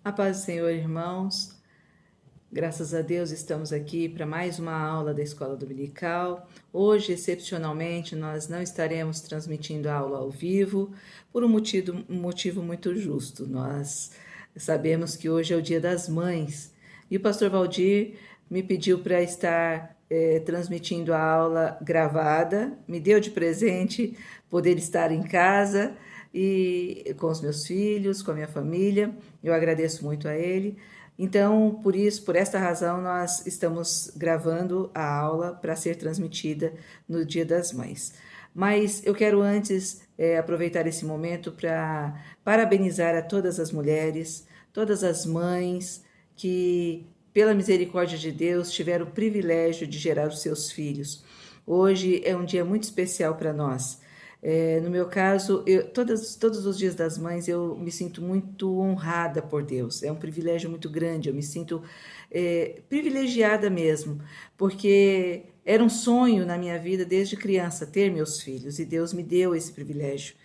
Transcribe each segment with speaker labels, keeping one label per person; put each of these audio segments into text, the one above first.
Speaker 1: A paz do Senhor, irmãos. Graças a Deus estamos aqui para mais uma aula da Escola Dominical. Hoje, excepcionalmente, nós não estaremos transmitindo a aula ao vivo por um motivo muito justo. Nós sabemos que hoje é o Dia das Mães e o pastor Valdir me pediu para estar transmitindo a aula gravada, me deu de presente poder estar em casa e com os meus filhos, com a minha família. Eu agradeço muito a ele. Então, por esta razão, nós estamos gravando a aula para ser transmitida no Dia das Mães. Mas eu quero antes aproveitar esse momento para parabenizar a todas as mulheres, todas as mães que, pela misericórdia de Deus, tiveram o privilégio de gerar os seus filhos. Hoje é um dia muito especial para nós. No meu caso, todos os dias das mães eu me sinto muito honrada por Deus. É um privilégio muito grande, eu me sinto privilegiada mesmo, porque era um sonho na minha vida desde criança ter meus filhos e Deus me deu esse privilégio.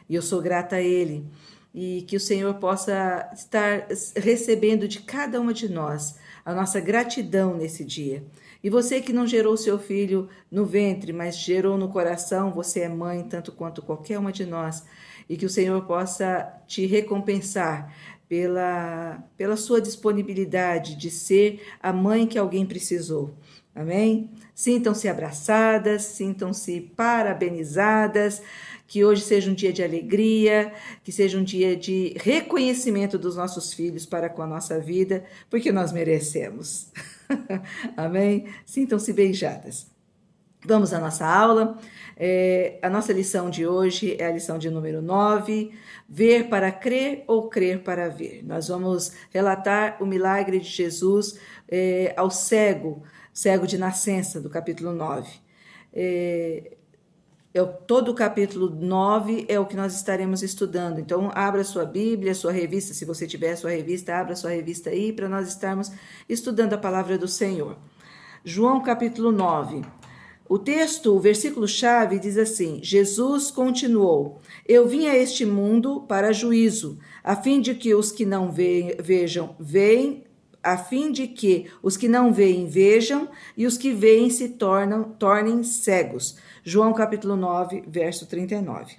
Speaker 1: E eu sou grata a Ele. E que o Senhor possa estar recebendo de cada uma de nós a nossa gratidão nesse dia. E você que não gerou seu filho no ventre, mas gerou no coração, você é mãe tanto quanto qualquer uma de nós, e que o Senhor possa te recompensar pela sua disponibilidade de ser a mãe que alguém precisou. Amém? Sintam-se abraçadas, sintam-se parabenizadas, que hoje seja um dia de alegria, que seja um dia de reconhecimento dos nossos filhos para com a nossa vida, porque nós merecemos. Amém? Sintam-se beijadas. Vamos à nossa aula. A nossa lição de hoje é a lição de número 9, ver para crer ou crer para ver. Nós vamos relatar o milagre de Jesus ao cego de nascença, do capítulo 9. Todo o capítulo 9 é o que nós estaremos estudando. Então, abra sua Bíblia, sua revista, se você tiver sua revista, abra sua revista aí para nós estarmos estudando a palavra do Senhor. João capítulo 9. O versículo-chave diz assim: Jesus continuou: Eu vim a este mundo para juízo, a fim de que os que não vejam, vejam, e os que veem se tornem cegos. João capítulo 9, verso 39.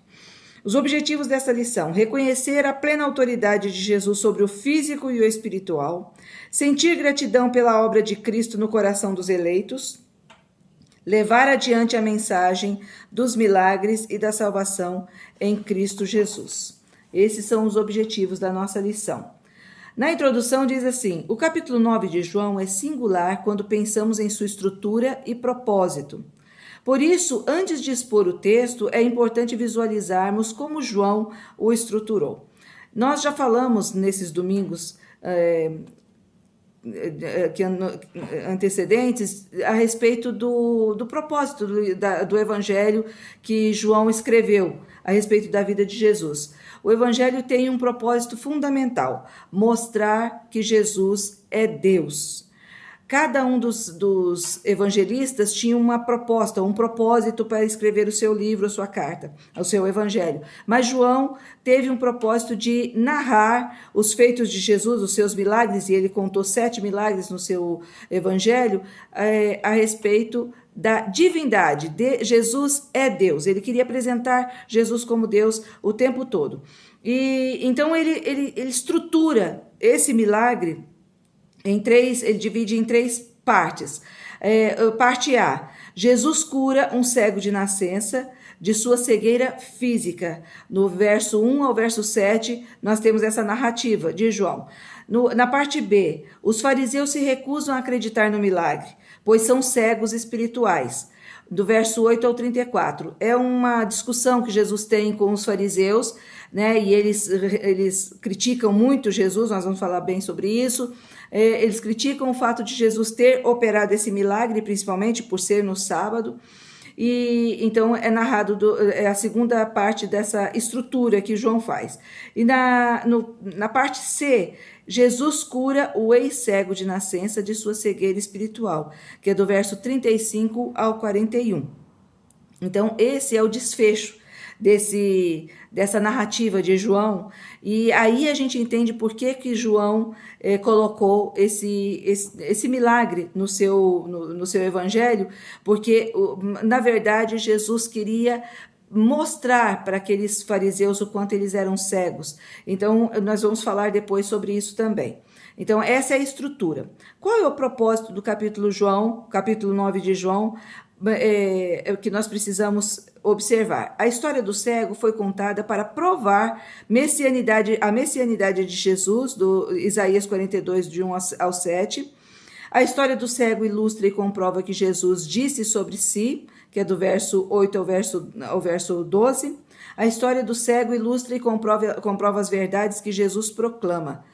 Speaker 1: Os objetivos dessa lição: reconhecer a plena autoridade de Jesus sobre o físico e o espiritual, sentir gratidão pela obra de Cristo no coração dos eleitos, levar adiante a mensagem dos milagres e da salvação em Cristo Jesus. Esses são os objetivos da nossa lição. Na introdução diz assim: o capítulo 9 de João é singular quando pensamos em sua estrutura e propósito. Por isso, antes de expor o texto, é importante visualizarmos como João o estruturou. Nós já falamos nesses domingos antecedentes a respeito do propósito do evangelho que João escreveu a respeito da vida de Jesus. O evangelho tem um propósito fundamental: mostrar que Jesus é Deus. Cada um dos evangelistas tinha uma proposta, um propósito para escrever o seu livro, a sua carta, o seu evangelho. Mas João teve um propósito de narrar os feitos de Jesus, os seus milagres, e ele contou 7 milagres no seu evangelho a respeito da divindade. Jesus é Deus. Ele queria apresentar Jesus como Deus o tempo todo. E então ele estrutura esse milagre ele divide em 3 partes. Parte A: Jesus cura um cego de nascença de sua cegueira física. No verso 1 ao verso 7, nós temos essa narrativa de João. Na parte B, os fariseus se recusam a acreditar no milagre, pois são cegos espirituais. Do verso 8 ao 34. É uma discussão que Jesus tem com os fariseus, né? E eles criticam muito Jesus, nós vamos falar bem sobre isso. Eles criticam o fato de Jesus ter operado esse milagre, principalmente por ser no sábado. E então é narrado, é a segunda parte dessa estrutura que João faz. E na parte C, Jesus cura o ex-cego de nascença de sua cegueira espiritual, que é do verso 35 ao 41. Então, esse é o desfecho dessa narrativa de João, e aí a gente entende por que João colocou esse milagre no seu evangelho, porque, na verdade, Jesus queria mostrar para aqueles fariseus o quanto eles eram cegos. Então, nós vamos falar depois sobre isso também. Então, essa é a estrutura. Qual é o propósito do capítulo 9 de João, que nós precisamos observar? A história do cego foi contada para provar a messianidade de Jesus, do Isaías 42, de 1 ao 7. A história do cego ilustra e comprova que Jesus disse sobre si, que é do verso 8 ao verso 12. A história do cego ilustra e comprova as verdades que Jesus proclama,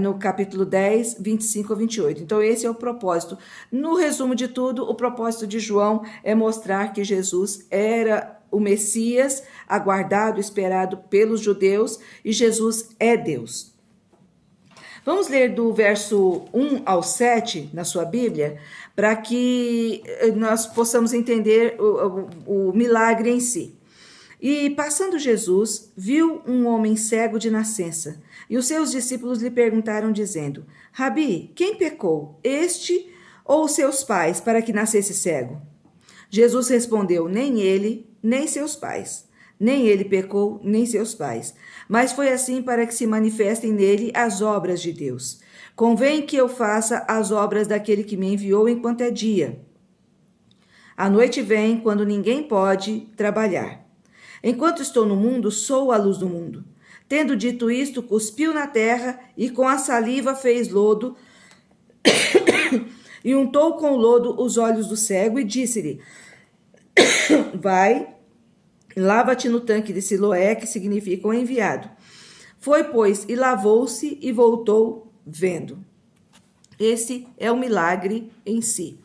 Speaker 1: no capítulo 10, 25 a 28. Então, esse é o propósito. No resumo de tudo, o propósito de João é mostrar que Jesus era o Messias, aguardado, esperado pelos judeus, e Jesus é Deus. Vamos ler do verso 1 ao 7 na sua Bíblia, para que nós possamos entender o milagre em si. E passando Jesus, viu um homem cego de nascença, e os seus discípulos lhe perguntaram, dizendo: Rabi, quem pecou, este ou os seus pais, para que nascesse cego? Jesus respondeu: nem ele, nem seus pais. Nem ele pecou, nem seus pais. Mas foi assim para que se manifestem nele as obras de Deus. Convém que eu faça as obras daquele que me enviou enquanto é dia. A noite vem, quando ninguém pode trabalhar. Enquanto estou no mundo, sou a luz do mundo. Tendo dito isto, cuspiu na terra e com a saliva fez lodo e untou com o lodo os olhos do cego e disse-lhe: vai, lava-te no tanque de Siloé, que significa o enviado. Foi, pois, e lavou-se e voltou vendo. Esse é o milagre em si.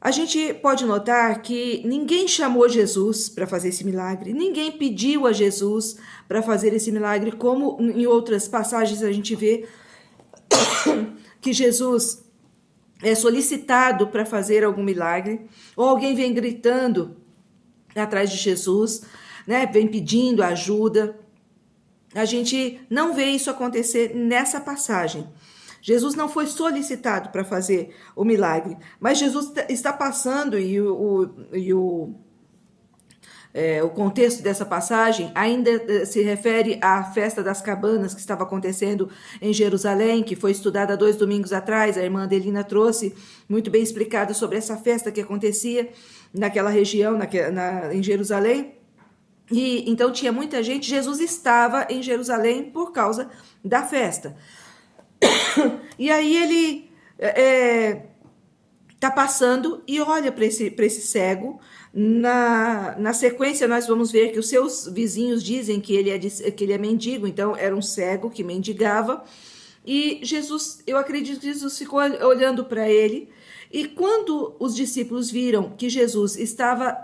Speaker 1: A gente pode notar que ninguém chamou Jesus para fazer esse milagre, ninguém pediu a Jesus para fazer esse milagre, como em outras passagens a gente vê que Jesus é solicitado para fazer algum milagre, ou alguém vem gritando atrás de Jesus, né, vem pedindo ajuda. A gente não vê isso acontecer nessa passagem. Jesus não foi solicitado para fazer o milagre, mas Jesus está passando, e o contexto dessa passagem ainda se refere à festa das cabanas que estava acontecendo em Jerusalém, que foi estudada 2 domingos atrás. A irmã Adelina trouxe muito bem explicado sobre essa festa que acontecia naquela região, em Jerusalém. E então tinha muita gente. Jesus estava em Jerusalém por causa da festa. E aí ele está passando e olha para esse cego. Na sequência, nós vamos ver que os seus vizinhos dizem que ele é mendigo, então era um cego que mendigava. E Jesus, eu acredito que Jesus ficou olhando para ele. E quando os discípulos viram que Jesus estava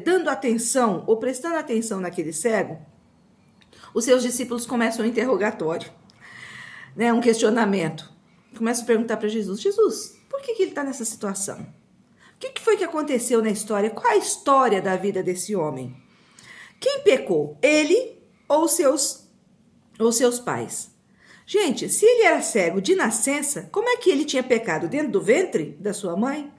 Speaker 1: dando atenção ou prestando atenção naquele cego, os seus discípulos começam um interrogatório, né, um questionamento. Começam a perguntar para Jesus: Jesus, por que ele está nessa situação? O que foi que aconteceu na história? Qual a história da vida desse homem? Quem pecou? Ele ou seus pais? Gente, se ele era cego de nascença, como é que ele tinha pecado? Dentro do ventre da sua mãe?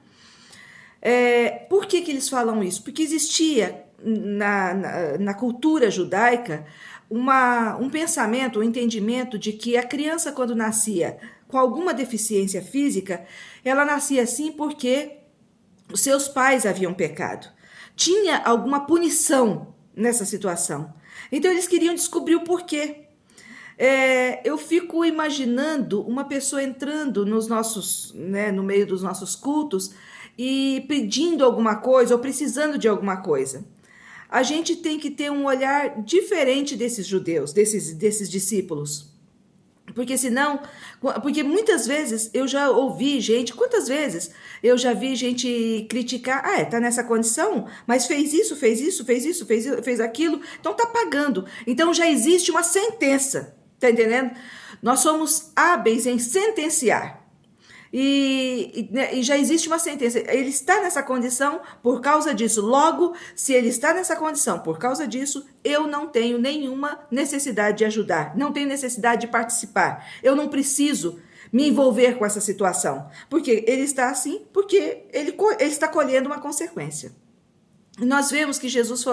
Speaker 1: Por que eles falam isso? Porque existia na cultura judaica um pensamento, um entendimento de que a criança, quando nascia com alguma deficiência física, ela nascia assim porque os seus pais haviam pecado. Tinha alguma punição nessa situação. Então eles queriam descobrir o porquê. Eu fico imaginando uma pessoa entrando no meio dos nossos cultos e pedindo alguma coisa ou precisando de alguma coisa. A gente tem que ter um olhar diferente desses judeus, desses discípulos. Porque muitas vezes eu já ouvi gente, quantas vezes eu já vi gente criticar: tá nessa condição, mas fez isso, fez aquilo, então tá pagando. Então já existe uma sentença, tá entendendo? Nós somos hábeis em sentenciar. E já existe uma sentença. Ele está nessa condição por causa disso. Logo, se ele está nessa condição por causa disso, eu não tenho nenhuma necessidade de ajudar, não tenho necessidade de participar. Eu não preciso me envolver com essa situação. Porque ele está assim, porque ele está colhendo uma consequência. E nós vemos que Jesus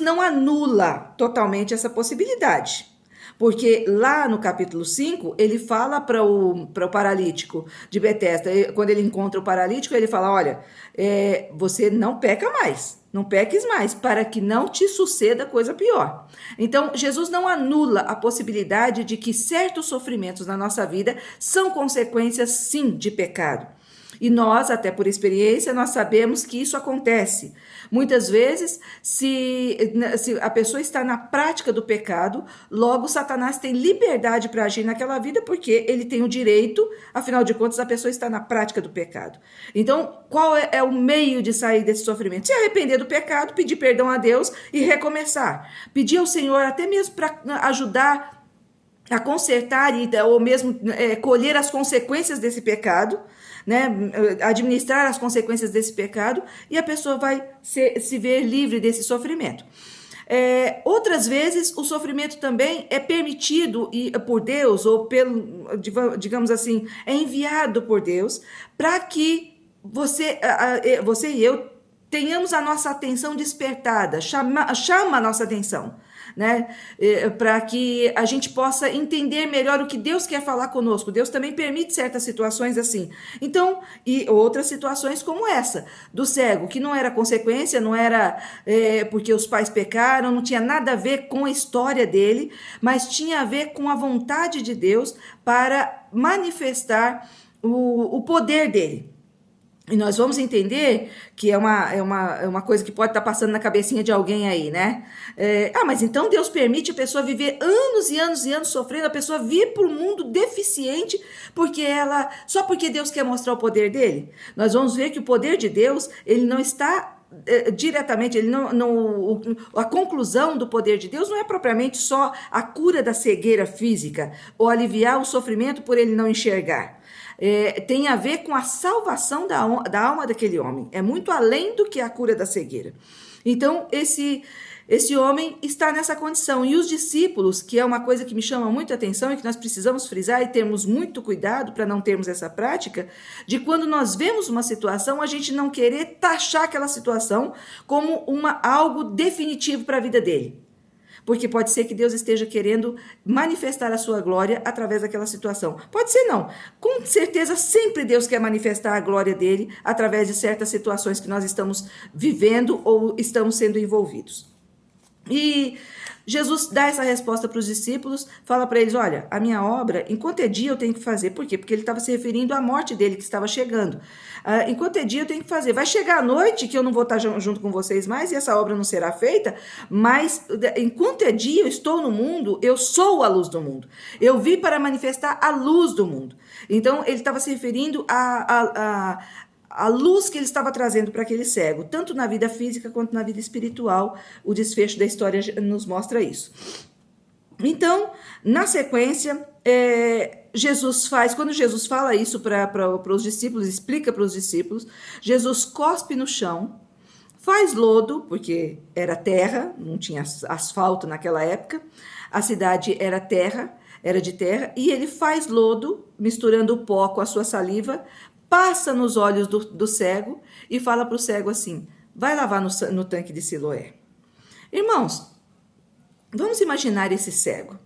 Speaker 1: não anula totalmente essa possibilidade. Porque lá no capítulo 5, ele fala para o paralítico de Betesda, quando ele encontra o paralítico, ele fala, olha, você não peca mais, não peques mais, para que não te suceda coisa pior. Então, Jesus não anula a possibilidade de que certos sofrimentos na nossa vida são consequências, sim, de pecado. E nós, até por experiência, nós sabemos que isso acontece. Muitas vezes, se a pessoa está na prática do pecado, logo Satanás tem liberdade para agir naquela vida, porque ele tem o direito, afinal de contas, a pessoa está na prática do pecado. Então, qual é o meio de sair desse sofrimento? Se arrepender do pecado, pedir perdão a Deus e recomeçar. Pedir ao Senhor até mesmo para ajudar a consertar ou mesmo colher as consequências desse pecado, né, administrar as consequências desse pecado, e a pessoa vai se ver livre desse sofrimento. Outras vezes, o sofrimento também é permitido por Deus, ou digamos assim, é enviado por Deus, para que você e eu tenhamos a nossa atenção despertada, chama a nossa atenção, né? Para que a gente possa entender melhor o que Deus quer falar conosco. Deus também permite certas situações assim. Então, e outras situações como essa, do cego, que não era consequência, não era porque os pais pecaram, não tinha nada a ver com a história dele, mas tinha a ver com a vontade de Deus para manifestar o poder dele. E nós vamos entender que é uma coisa que pode estar passando na cabecinha de alguém aí, né? Mas então Deus permite a pessoa viver anos e anos e anos sofrendo, a pessoa vir para o mundo deficiente, só porque Deus quer mostrar o poder dele? Nós vamos ver que o poder de Deus, ele não está diretamente, a conclusão do poder de Deus não é propriamente só a cura da cegueira física, ou aliviar o sofrimento por ele não enxergar. Tem a ver com a salvação da alma daquele homem. É muito além do que a cura da cegueira. Então, esse homem está nessa condição. E os discípulos, que é uma coisa que me chama muito a atenção e que nós precisamos frisar e termos muito cuidado para não termos essa prática, de quando nós vemos uma situação, a gente não querer taxar aquela situação como algo definitivo para a vida dele. Porque pode ser que Deus esteja querendo manifestar a sua glória através daquela situação. Pode ser não. Com certeza, sempre Deus quer manifestar a glória dele através de certas situações que nós estamos vivendo ou estamos sendo envolvidos. E Jesus dá essa resposta para os discípulos, fala para eles, olha, a minha obra, enquanto é dia eu tenho que fazer. Por quê? Porque ele estava se referindo à morte dele que estava chegando. Enquanto é dia eu tenho que fazer. Vai chegar a noite que eu não vou estar junto com vocês mais e essa obra não será feita, mas enquanto é dia eu estou no mundo, eu sou a luz do mundo. Eu vim para manifestar a luz do mundo. Então ele estava se referindo a luz que ele estava trazendo para aquele cego, tanto na vida física quanto na vida espiritual. O desfecho da história nos mostra isso. Então, na sequência, quando Jesus fala isso para os discípulos, explica para os discípulos, Jesus cospe no chão, faz lodo, porque era terra, não tinha asfalto naquela época, a cidade era de terra, e ele faz lodo, misturando o pó com a sua saliva, passa nos olhos do cego e fala para o cego assim, vai lavar no tanque de Siloé. Irmãos, vamos imaginar esse cego.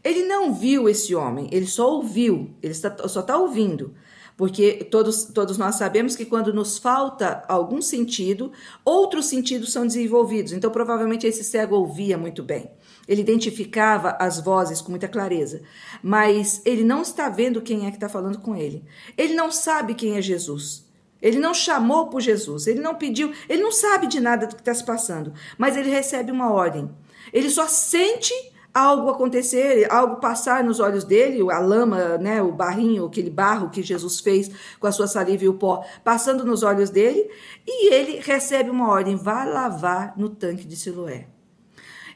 Speaker 1: Ele não viu esse homem, ele só ouviu, ele só está ouvindo. Porque todos nós sabemos que quando nos falta algum sentido, outros sentidos são desenvolvidos. Então, provavelmente, esse cego ouvia muito bem. Ele identificava as vozes com muita clareza. Mas ele não está vendo quem é que está falando com ele. Ele não sabe quem é Jesus. Ele não chamou por Jesus. Ele não pediu. Ele não sabe de nada do que está se passando. Mas ele recebe uma ordem. Ele só sente algo acontecer, algo passar nos olhos dele, a lama, né, o barrinho, aquele barro que Jesus fez com a sua saliva e o pó, passando nos olhos dele, e ele recebe uma ordem, vá lavar no tanque de Siloé.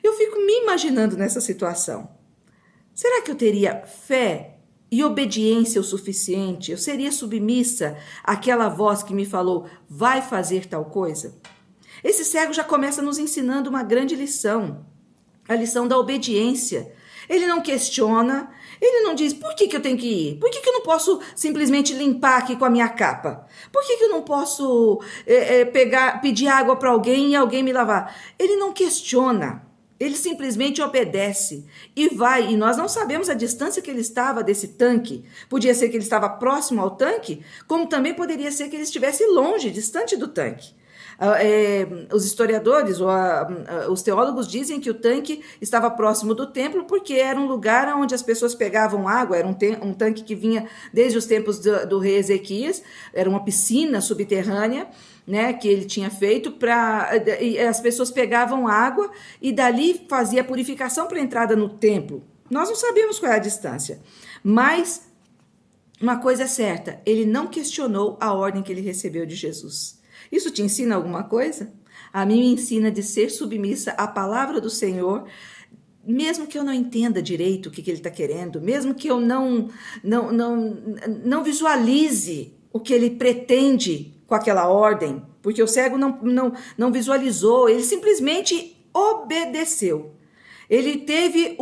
Speaker 1: Eu fico me imaginando nessa situação. Será que eu teria fé e obediência o suficiente? Eu seria submissa àquela voz que me falou, vai fazer tal coisa? Esse cego já começa nos ensinando uma grande lição, a lição da obediência. Ele não questiona, ele não diz, por que eu tenho que ir? Por que eu não posso simplesmente limpar aqui com a minha capa? Por que eu não posso pedir água para alguém e alguém me lavar? Ele não questiona, ele simplesmente obedece e vai. E nós não sabemos a distância que ele estava desse tanque. Podia ser que ele estava próximo ao tanque, como também poderia ser que ele estivesse longe, distante do tanque. Os historiadores, os teólogos dizem que o tanque estava próximo do templo porque era um lugar onde as pessoas pegavam água, era um tanque que vinha desde os tempos do rei Ezequias, era uma piscina subterrânea, né, que ele tinha feito, as pessoas pegavam água e dali fazia a purificação para a entrada no templo. Nós não sabemos qual é a distância, mas uma coisa é certa, ele não questionou a ordem que ele recebeu de Jesus. Isso te ensina alguma coisa? A mim me ensina de ser submissa à palavra do Senhor, mesmo que eu não entenda direito o que ele está querendo, mesmo que eu não visualize o que ele pretende com aquela ordem, porque o cego não visualizou, ele simplesmente obedeceu. Ele teve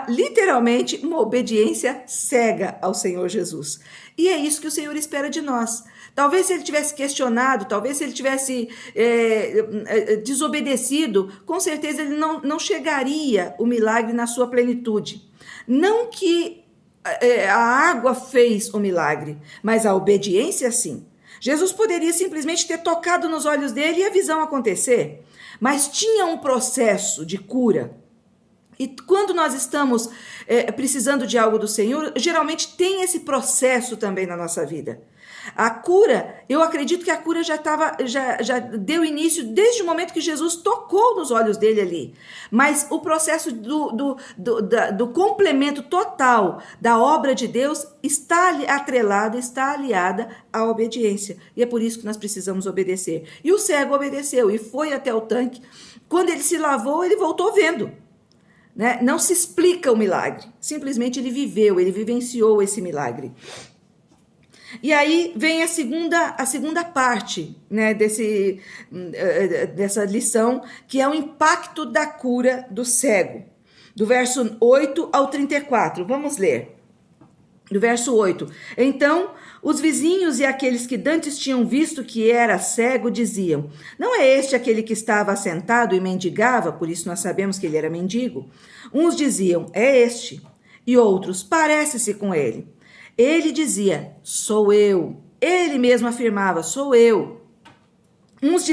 Speaker 1: literalmente uma obediência cega ao Senhor Jesus. E é isso que o Senhor espera de nós. Talvez se ele tivesse questionado, talvez se ele tivesse desobedecido, com certeza ele não chegaria o milagre na sua plenitude. Não que a água fez o milagre, mas a obediência sim. Jesus poderia simplesmente ter tocado nos olhos dele e a visão acontecer, mas tinha um processo de cura. E quando nós estamos precisando de algo do Senhor, geralmente tem esse processo também na nossa vida. A cura, eu acredito que a cura já deu início desde o momento que Jesus tocou nos olhos dele ali. Mas o processo do complemento total da obra de Deus está atrelado, está aliada à obediência. E é por isso que nós precisamos obedecer. E o cego obedeceu e foi até o tanque. Quando ele se lavou, ele voltou vendo. Né? Não se explica o milagre, simplesmente ele viveu, ele vivenciou esse milagre. E aí vem a segunda parte, né, dessa lição, que é o impacto da cura do cego, do verso 8 ao 34. Vamos ler. Do verso 8. Então, os vizinhos e aqueles que dantes tinham visto que era cego diziam, não é este aquele que estava assentado e mendigava, por isso nós sabemos que ele era mendigo? Uns diziam, é este, e outros, parece-se com ele. Ele dizia, sou eu. Ele mesmo afirmava, sou eu. Uns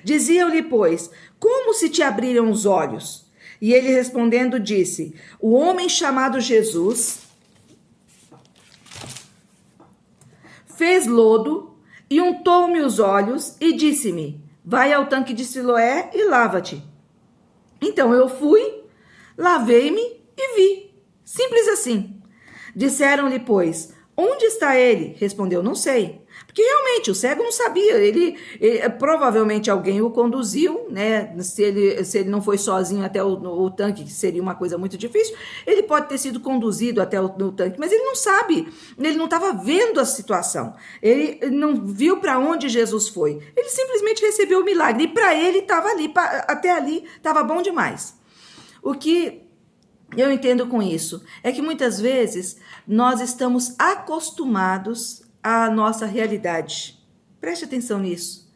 Speaker 1: diziam-lhe, pois, como se te abriram os olhos? E ele respondendo disse, o homem chamado Jesus fez lodo e untou-me os olhos e disse-me, vai ao tanque de Siloé e lava-te. Então eu fui, lavei-me e vi. Simples assim. Disseram-lhe, pois, onde está ele? Respondeu, não sei. Porque realmente o cego não sabia, ele provavelmente alguém o conduziu, né? Se ele não foi sozinho até o tanque, que seria uma coisa muito difícil, ele pode ter sido conduzido até o tanque, mas ele não sabe, ele não estava vendo a situação, ele não viu para onde Jesus foi, ele simplesmente recebeu o milagre, e para ele estava ali, até ali estava bom demais. O que eu entendo com isso é que muitas vezes nós estamos acostumados à nossa realidade. Preste atenção nisso.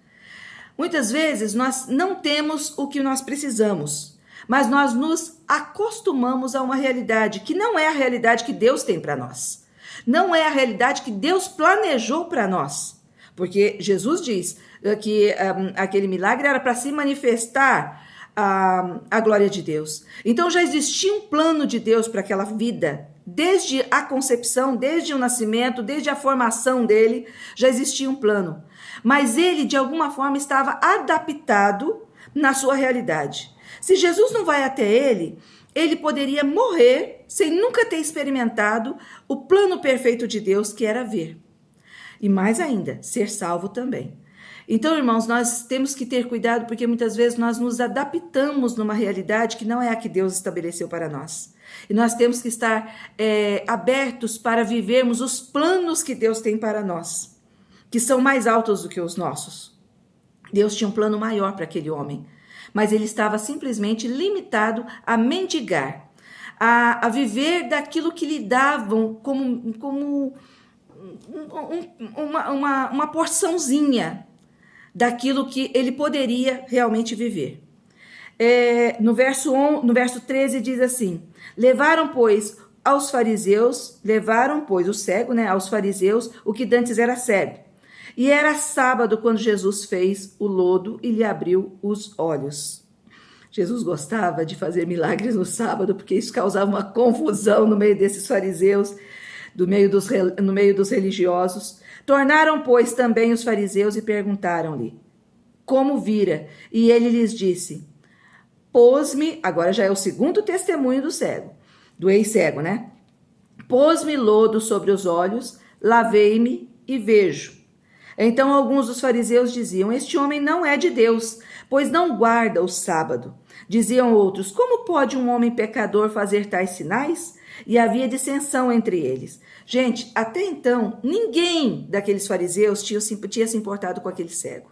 Speaker 1: Muitas vezes nós não temos o que nós precisamos, mas nós nos acostumamos a uma realidade que não é a realidade que Deus tem para nós. Não é a realidade que Deus planejou para nós. Porque Jesus diz que aquele milagre era para se manifestar a glória de Deus. Então já existia um plano de Deus para aquela vida, desde a concepção, desde o nascimento, desde a formação dele, já existia um plano. Mas ele, de alguma forma, estava adaptado na sua realidade. Se Jesus não vai até ele, ele poderia morrer sem nunca ter experimentado o plano perfeito de Deus, que era ver. E mais ainda, ser salvo também. Então, irmãos, nós temos que ter cuidado porque muitas vezes nós nos adaptamos numa realidade que não é a que Deus estabeleceu para nós. E nós temos que estar abertos para vivermos os planos que Deus tem para nós, que são mais altos do que os nossos. Deus tinha um plano maior para aquele homem, mas ele estava simplesmente limitado a mendigar, a viver daquilo que lhe davam como uma porçãozinha daquilo que ele poderia realmente viver. No verso 13 diz assim: levaram, pois, o cego, né, aos fariseus, o que dantes era cego. E era sábado quando Jesus fez o lodo e lhe abriu os olhos. Jesus gostava de fazer milagres no sábado, porque isso causava uma confusão no meio desses fariseus, no meio dos religiosos. Tornaram, pois, também os fariseus e perguntaram-lhe como vira. E ele lhes disse: pôs-me, agora já é o segundo testemunho do cego, do ex-cego, né? Pôs-me lodo sobre os olhos, lavei-me e vejo. Então alguns dos fariseus diziam: este homem não é de Deus, pois não guarda o sábado. Diziam outros: como pode um homem pecador fazer tais sinais? E havia dissensão entre eles. Gente, até então, ninguém daqueles fariseus tinha se importado com aquele cego.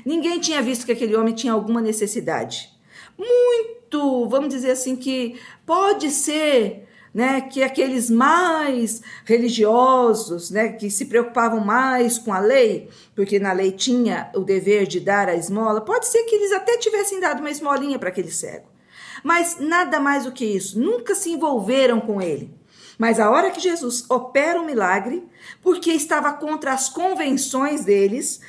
Speaker 1: Ninguém tinha visto que aquele homem tinha alguma necessidade. Muito, vamos dizer assim, que pode ser, né, que aqueles mais religiosos, né, que se preocupavam mais com a lei, porque na lei tinha o dever de dar a esmola, pode ser que eles até tivessem dado uma esmolinha para aquele cego. Mas nada mais do que isso, nunca se envolveram com ele. Mas a hora que Jesus opera um milagre, porque estava contra as convenções deles,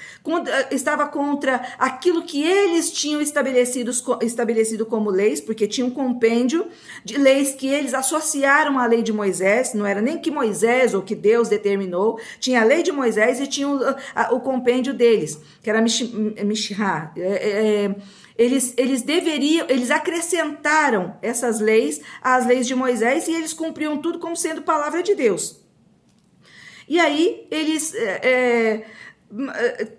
Speaker 1: estava contra aquilo que eles tinham estabelecido como leis, porque tinha um compêndio de leis que eles associaram à lei de Moisés, não era nem que Moisés ou que Deus determinou, tinha a lei de Moisés e tinha o compêndio deles, que era Mishra. Eles acrescentaram essas leis às leis de Moisés e eles cumpriam tudo como sendo palavra de Deus. E aí,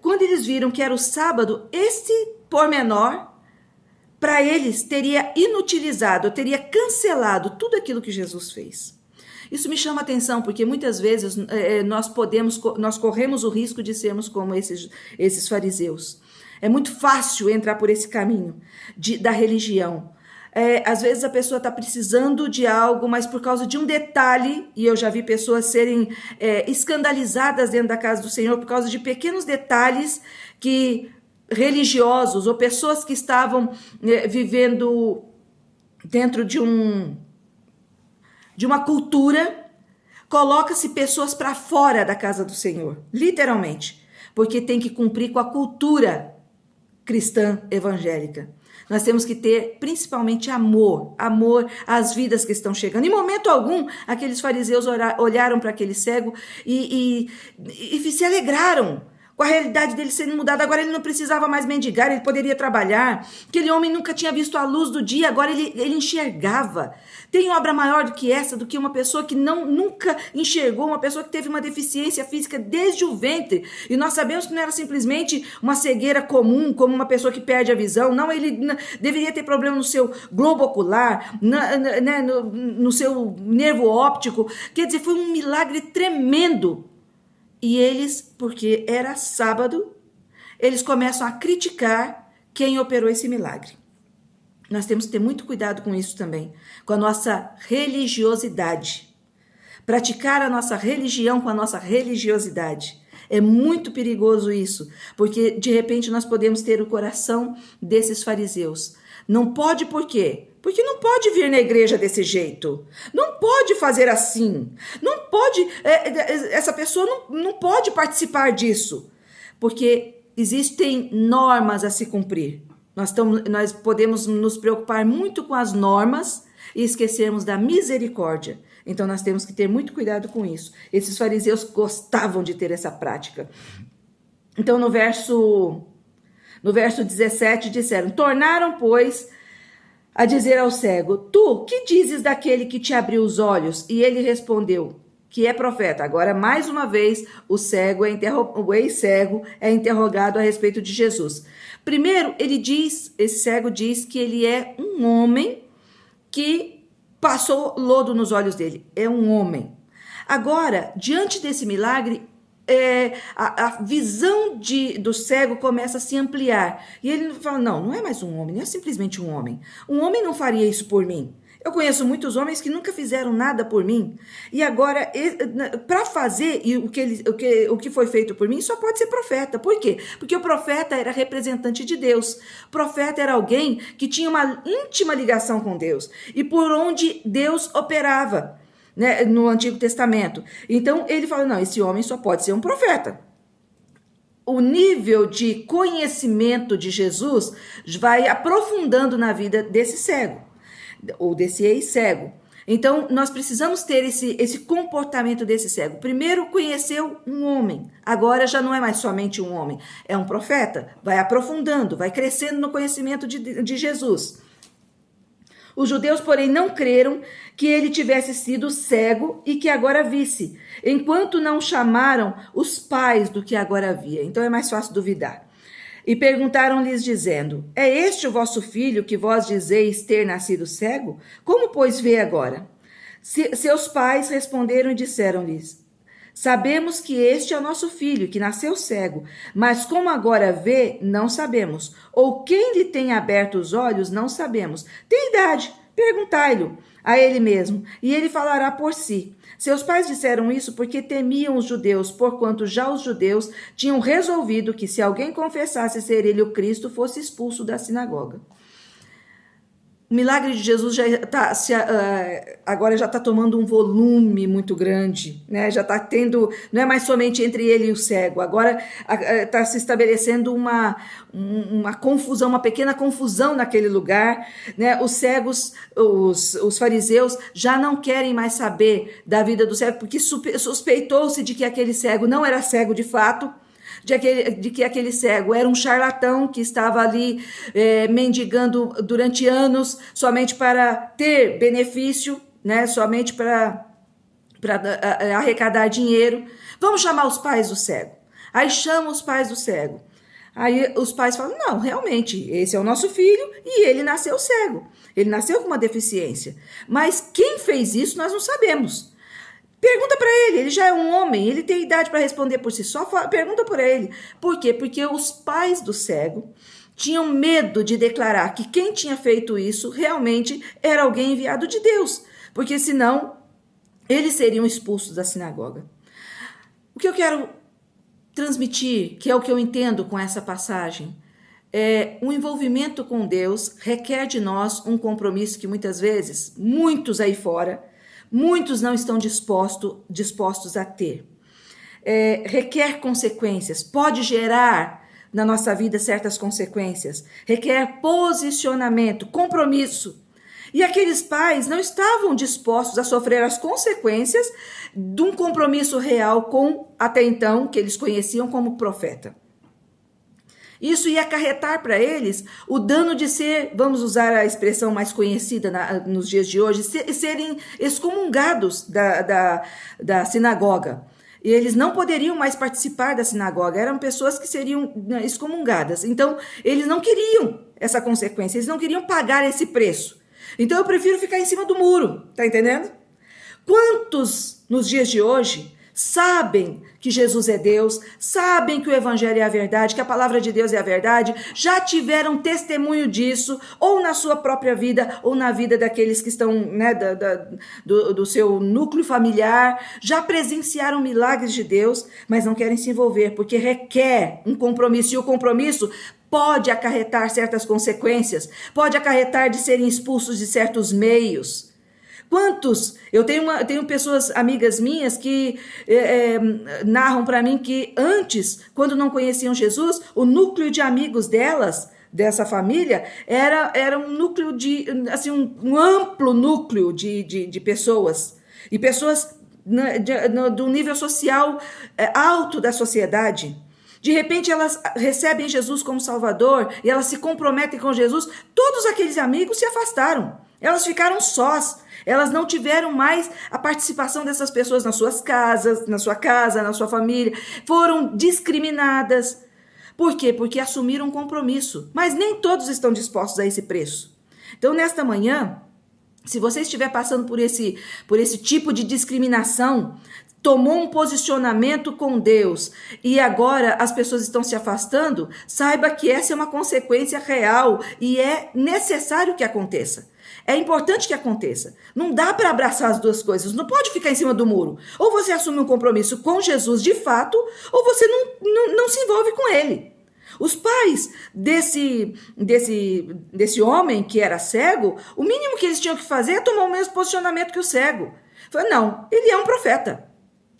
Speaker 1: quando eles viram que era o sábado, esse pormenor, para eles, teria inutilizado, teria cancelado tudo aquilo que Jesus fez. Isso me chama a atenção, porque muitas vezes nós corremos o risco de sermos como esses fariseus. É muito fácil entrar por esse caminho da religião. Às vezes a pessoa está precisando de algo, mas por causa de um detalhe, e eu já vi pessoas serem escandalizadas dentro da casa do Senhor por causa de pequenos detalhes que religiosos ou pessoas que estavam vivendo dentro de uma cultura, coloca-se pessoas para fora da casa do Senhor, literalmente, porque tem que cumprir com a cultura cristã evangélica. Nós temos que ter principalmente amor às vidas que estão chegando. Em momento algum, aqueles fariseus olharam para aquele cego e se alegraram com a realidade dele sendo mudada. Agora ele não precisava mais mendigar, ele poderia trabalhar. Aquele homem nunca tinha visto a luz do dia, agora ele enxergava. Tem obra maior do que essa, do que uma pessoa que nunca enxergou, uma pessoa que teve uma deficiência física desde o ventre. E nós sabemos que não era simplesmente uma cegueira comum, como uma pessoa que perde a visão. Não, ele deveria ter problema no seu globo ocular, no seu nervo óptico. Quer dizer, foi um milagre tremendo. E eles, porque era sábado, eles começam a criticar quem operou esse milagre. Nós temos que ter muito cuidado com isso também, com a nossa religiosidade. Praticar a nossa religião com a nossa religiosidade. É muito perigoso isso, porque de repente nós podemos ter o coração desses fariseus. Não pode por quê? Porque não pode vir na igreja desse jeito. Não pode fazer assim. Não pode, essa pessoa não pode participar disso. Porque existem normas a se cumprir. Nós podemos nos preocupar muito com as normas e esquecermos da misericórdia. Então nós temos que ter muito cuidado com isso. Esses fariseus gostavam de ter essa prática. Então no verso 17 disseram: tornaram, pois, a dizer ao cego: tu, que dizes daquele que te abriu os olhos? E ele respondeu que é profeta. Agora, mais uma vez, o ex-cego é interrogado a respeito de Jesus. Primeiro, esse cego diz que ele é um homem que passou lodo nos olhos dele. É um homem. Agora, diante desse milagre, a visão do cego começa a se ampliar. E ele fala, não é mais um homem, não é simplesmente um homem. Um homem não faria isso por mim. Eu conheço muitos homens que nunca fizeram nada por mim. E agora, para fazer o que foi feito por mim, só pode ser profeta. Por quê? Porque o profeta era representante de Deus. O profeta era alguém que tinha uma íntima ligação com Deus. E por onde Deus operava, né, no Antigo Testamento. Então, ele fala, não, esse homem só pode ser um profeta. O nível de conhecimento de Jesus vai aprofundando na vida desse cego, ou desse ex-cego. Então, nós precisamos ter esse comportamento desse cego. Primeiro, conheceu um homem. Agora já não é mais somente um homem. É um profeta. Vai aprofundando, vai crescendo no conhecimento de Jesus. Os judeus, porém, não creram que ele tivesse sido cego e que agora visse, enquanto não chamaram os pais do que agora via. Então, é mais fácil duvidar. E perguntaram-lhes, dizendo, é este o vosso filho que vós dizeis ter nascido cego? Como, pois, vê agora? Seus pais responderam e disseram-lhes, sabemos que este é o nosso filho, que nasceu cego, mas como agora vê, não sabemos. Ou quem lhe tem aberto os olhos, não sabemos. Tem idade, perguntai-lhe a ele mesmo, e ele falará por si. Seus pais disseram isso porque temiam os judeus, porquanto já os judeus tinham resolvido que se alguém confessasse ser ele o Cristo, fosse expulso da sinagoga. O milagre de Jesus agora já está tomando um volume muito grande, né? Já está tendo, não é mais somente entre ele e o cego, agora está se estabelecendo uma confusão, uma pequena confusão naquele lugar, né? Os cegos, os fariseus já não querem mais saber da vida do cego, porque suspeitou-se de que aquele cego não era cego de fato, de que aquele cego era um charlatão que estava ali mendigando durante anos somente para ter benefício, né? Somente para arrecadar dinheiro. Vamos chamar os pais do cego. Aí chama os pais do cego. Aí os pais falam, não, realmente, esse é o nosso filho e ele nasceu cego. Ele nasceu com uma deficiência. Mas quem fez isso nós não sabemos. Pergunta para ele já é um homem, ele tem idade para responder por si só, pergunta para ele. Por quê? Porque os pais do cego tinham medo de declarar que quem tinha feito isso realmente era alguém enviado de Deus, porque senão eles seriam expulsos da sinagoga. O que eu quero transmitir, que é o que eu entendo com essa passagem, o envolvimento com Deus requer de nós um compromisso que muitas vezes, muitos aí fora, muitos não estão dispostos a ter. Requer consequências, pode gerar na nossa vida certas consequências, requer posicionamento, compromisso. E aqueles pais não estavam dispostos a sofrer as consequências de um compromisso real com, até então, que eles conheciam como profeta. Isso ia acarretar para eles o dano de ser, vamos usar a expressão mais conhecida nos dias de hoje, serem excomungados da sinagoga. E eles não poderiam mais participar da sinagoga, eram pessoas que seriam excomungadas. Então, eles não queriam essa consequência, eles não queriam pagar esse preço. Então, eu prefiro ficar em cima do muro, tá entendendo? Quantos nos dias de hoje sabem que Jesus é Deus, sabem que o Evangelho é a verdade, que a palavra de Deus é a verdade, já tiveram testemunho disso, ou na sua própria vida, ou na vida daqueles que estão, né, do seu núcleo familiar, já presenciaram milagres de Deus, mas não querem se envolver, porque requer um compromisso, e o compromisso pode acarretar certas consequências, pode acarretar de serem expulsos de certos meios. Quantos? Eu tenho pessoas, amigas minhas, que narram para mim que antes, quando não conheciam Jesus, o núcleo de amigos delas, dessa família, era um núcleo assim, um amplo núcleo de pessoas. E pessoas do nível social alto da sociedade. De repente elas recebem Jesus como Salvador e elas se comprometem com Jesus, todos aqueles amigos se afastaram, elas ficaram sós, elas não tiveram mais a participação dessas pessoas nas suas casas, na sua casa, na sua família, foram discriminadas. Por quê? Porque assumiram um compromisso, mas nem todos estão dispostos a esse preço. Então, nesta manhã, Se você estiver passando por esse tipo de discriminação, tomou um posicionamento com Deus e agora as pessoas estão se afastando, saiba que essa é uma consequência real e é necessário que aconteça. É importante que aconteça. Não dá para abraçar as duas coisas. Não pode ficar em cima do muro. Ou você assume um compromisso com Jesus de fato, ou você não se envolve com ele. Os pais desse homem que era cego, o mínimo que eles tinham que fazer é tomar o mesmo posicionamento que o cego. Falaram, não, ele é um profeta.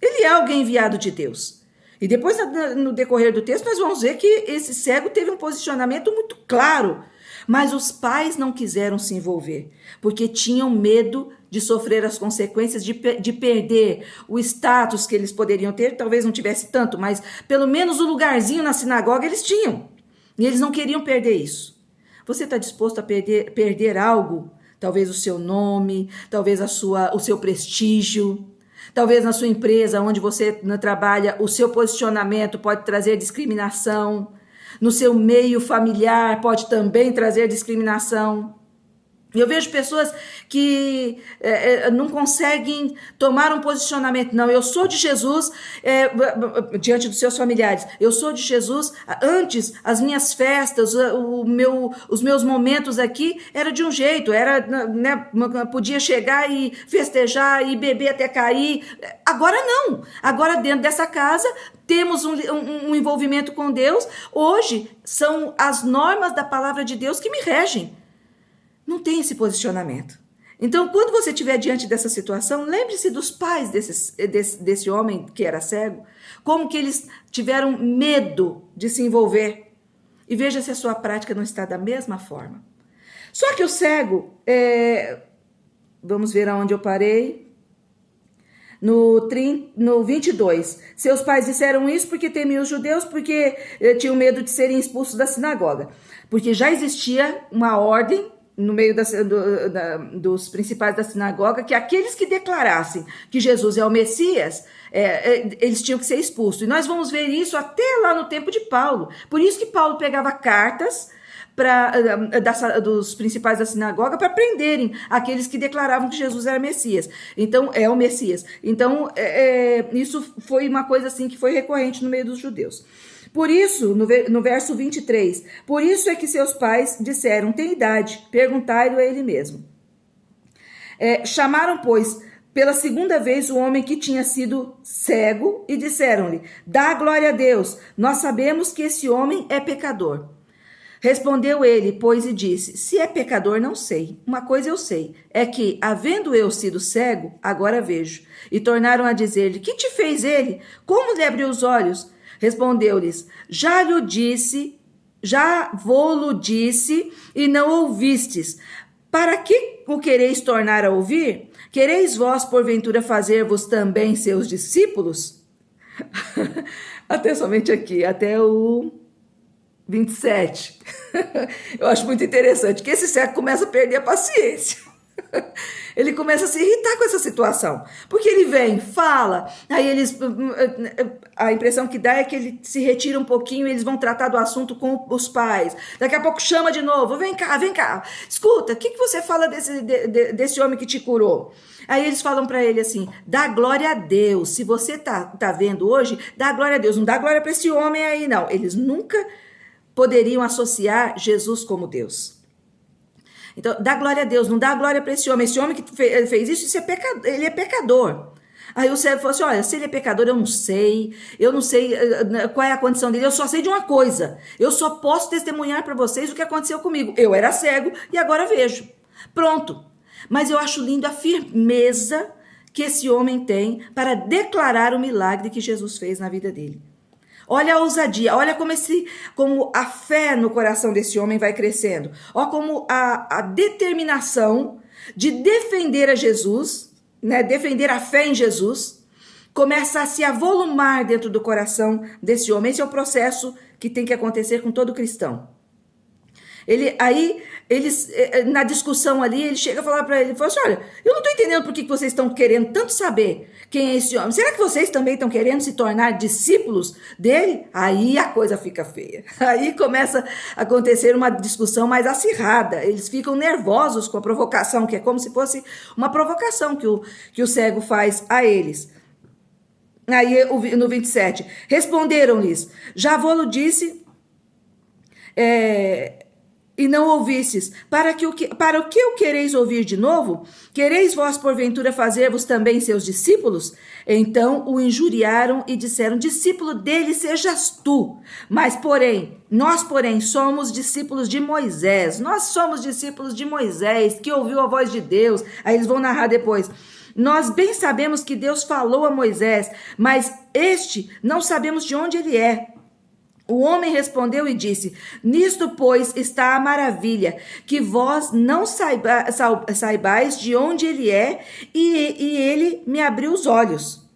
Speaker 1: Ele é alguém enviado de Deus. E depois, no decorrer do texto, nós vamos ver que esse cego teve um posicionamento muito claro. Mas os pais não quiseram se envolver, porque tinham medo de sofrer as consequências, de perder o status que eles poderiam ter. Talvez não tivesse tanto, mas pelo menos o lugarzinho na sinagoga eles tinham. E eles não queriam perder isso. Você está disposto a perder algo? Talvez o seu nome, talvez o seu prestígio. Talvez na sua empresa, onde você trabalha, o seu posicionamento pode trazer discriminação. No seu meio familiar pode também trazer discriminação. Eu vejo pessoas que não conseguem tomar um posicionamento. Não, eu sou de Jesus diante dos seus familiares. Eu sou de Jesus. Antes, as minhas festas, os meus momentos aqui era de um jeito. Podia chegar e festejar e beber até cair. Agora não. Agora dentro dessa casa temos um envolvimento com Deus. Hoje são as normas da palavra de Deus que me regem. Não tem esse posicionamento. Então, quando você estiver diante dessa situação, lembre-se dos pais desse homem que era cego, como que eles tiveram medo de se envolver. E veja se a sua prática não está da mesma forma. Só que o cego, vamos ver aonde eu parei. No 22, seus pais disseram isso porque temiam os judeus, porque tinham medo de serem expulsos da sinagoga. Porque já existia uma ordem no meio dos principais da sinagoga, que aqueles que declarassem que Jesus é o Messias, eles tinham que ser expulsos. E nós vamos ver isso até lá no tempo de Paulo. Por isso que Paulo pegava cartas dos principais da sinagoga para prenderem aqueles que declaravam que Jesus era Messias. Então, é o Messias. Então, isso foi uma coisa assim que foi recorrente no meio dos judeus. Por isso, no verso 23, por isso é que seus pais disseram, tem idade, perguntai-lhe a ele mesmo. Chamaram, pois, pela segunda vez o homem que tinha sido cego e disseram-lhe, dá glória a Deus, nós sabemos que esse homem é pecador. Respondeu ele, pois, e disse, se é pecador, não sei. Uma coisa eu sei, é que, havendo eu sido cego, agora vejo. E tornaram a dizer-lhe, que te fez ele? Como lhe abriu os olhos? Respondeu-lhes, já vô-lo disse e não ouvistes. Para que o quereis tornar a ouvir? Quereis vós, porventura, fazer-vos também seus discípulos? Até somente aqui, até o 27. Eu acho muito interessante que esse cego começa a perder a paciência. Ele começa a se irritar com essa situação, porque ele vem, fala, aí a impressão que dá é que ele se retira um pouquinho e eles vão tratar do assunto com os pais. Daqui a pouco chama de novo, vem cá, escuta, o que você fala desse homem que te curou? Aí eles falam para ele assim, dá glória a Deus, se você tá vendo hoje, dá glória a Deus, não dá glória para esse homem aí não. Eles nunca poderiam associar Jesus como Deus. Então, dá glória a Deus, não dá glória para esse homem que fez isso ele é pecador. Aí o cego falou assim, olha, se ele é pecador, eu não sei qual é a condição dele, eu só sei de uma coisa, eu só posso testemunhar para vocês o que aconteceu comigo. Eu era cego e agora vejo. Pronto. Mas eu acho lindo a firmeza que esse homem tem para declarar o milagre que Jesus fez na vida dele. Olha a ousadia, olha como a fé no coração desse homem vai crescendo. Olha como a determinação de defender a Jesus, né, defender a fé em Jesus, começa a se avolumar dentro do coração desse homem. Esse é o processo que tem que acontecer com todo cristão. Na discussão ali, ele chega a falar para ele, fala assim, olha, eu não estou entendendo por que vocês estão querendo tanto saber quem é esse homem. Será que vocês também estão querendo se tornar discípulos dele? Aí a coisa fica feia. Aí começa a acontecer uma discussão mais acirrada. Eles ficam nervosos com a provocação, que é como se fosse uma provocação que o cego faz a eles. Aí no 27, responderam-lhes, já vou-lo disse, e não ouvistes, para o que o quereis ouvir de novo? Quereis vós, porventura, fazer-vos também seus discípulos? Então o injuriaram e disseram, discípulo dele sejas tu. Nós, porém, somos discípulos de Moisés. Nós somos discípulos de Moisés, que ouviu a voz de Deus. Aí eles vão narrar depois. Nós bem sabemos que Deus falou a Moisés, mas este não sabemos de onde ele é. O homem respondeu e disse, nisto, pois, está a maravilha, que vós não saibais de onde ele é, e ele me abriu os olhos.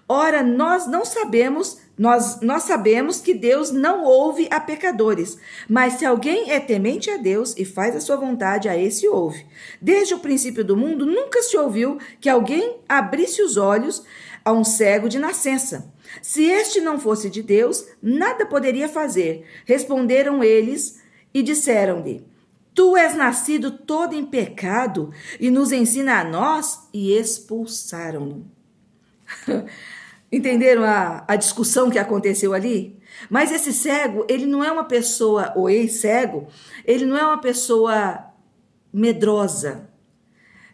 Speaker 1: Ora, nós sabemos que Deus não ouve a pecadores, mas se alguém é temente a Deus e faz a sua vontade, a esse ouve. Desde o princípio do mundo, nunca se ouviu que alguém abrisse os olhos a um cego de nascença. Se este não fosse de Deus, nada poderia fazer. Responderam eles e disseram-lhe, tu és nascido todo em pecado e nos ensina a nós, e expulsaram-no. Entenderam a discussão que aconteceu ali? Mas esse cego, ele não é uma pessoa, o ex-cego, ele não é uma pessoa medrosa,